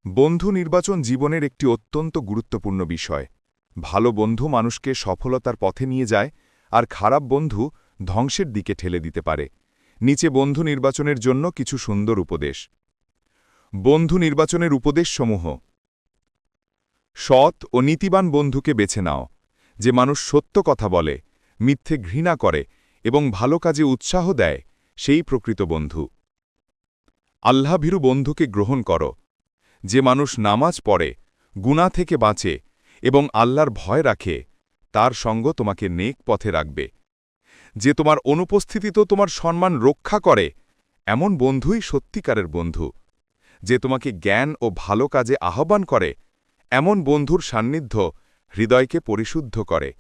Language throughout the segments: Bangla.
বন্ধু নির্বাচন জীবনের একটি অত্যন্ত গুরুত্বপূর্ণ বিষয়। ভালো বন্ধু মানুষকে সফলতার পথে নিয়ে যায়, আর খারাপ বন্ধু ধ্বংসের দিকে ঠেলে দিতে পারে। নিচে বন্ধু নির্বাচনের জন্য কিছু সুন্দর উপদেশ। বন্ধু নির্বাচনের উপদেশসমূহ। সৎ ও নীতিবান বন্ধুকে বেছে নাও, যে মানুষ সত্য কথা বলে, মিথ্যে ঘৃণা করে এবং ভালো কাজে উৎসাহ দেয়, সেই প্রকৃত বন্ধু। আল্লাহভীরু বন্ধুকে গ্রহণ করো, যে মানুষ নামাজ পড়ে, গুনাহ থেকে বাঁচে এবং আল্লাহর ভয় রাখে, তার সঙ্গ তোমাকে নেক পথে রাখবে। যে তোমার অনুপস্থিতিতেও তোমার সম্মান রক্ষা করে, এমন বন্ধুই সত্যিকারের বন্ধু। যে তোমাকে জ্ঞান ও ভালো কাজে আহ্বান করে, এমন বন্ধুর সান্নিধ্য হৃদয়কে পরিশুদ্ধ করে।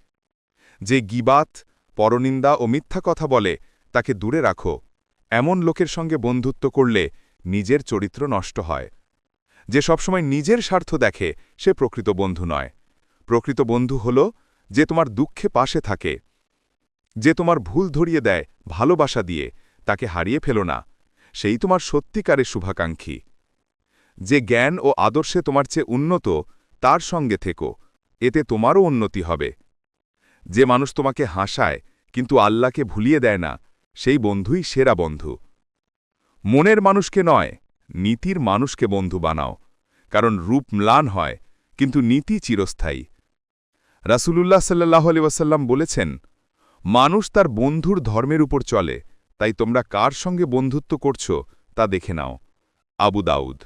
যে গীবাত, পরনিন্দা ও মিথ্যা কথা বলে, তাকে দূরে রাখো। এমন লোকের সঙ্গে বন্ধুত্ব করলে নিজের চরিত্র নষ্ট হয়। যে সবসময় নিজের স্বার্থ দেখে, সে প্রকৃত বন্ধু নয়। প্রকৃত বন্ধু হল যে তোমার দুঃখে পাশে থাকে, যে তোমার ভুল ধরিয়ে দেয় ভালোবাসা দিয়ে, তাকে হারিয়ে ফেলো না, সেই তোমার সত্যিকারের শুভাকাঙ্ক্ষী। যে জ্ঞান ও আদর্শে তোমার চেয়ে উন্নত, তার সঙ্গে থেকো, এতে তোমারও উন্নতি হবে। যে মানুষ তোমাকে হাসায় কিন্তু আল্লাহকে ভুলিয়ে দেয় না, সেই বন্ধুই সেরা বন্ধু। মনের মানুষকে নয়, নীতির মানুষকে বন্ধু বানাও, কারণ রূপ ম্লান হয় কিন্তু নীতি চিরস্থায়ী। রাসূলুল্লাহ সাল্লাল্লাহু আলাইহি ওয়াসাল্লাম বলেছেন, মানুষ তার বন্ধুর ধর্মের উপর চলে, তাই তোমরা কার সঙ্গে বন্ধুত্ব করছ তা দেখে নাও। আবু দাউদ।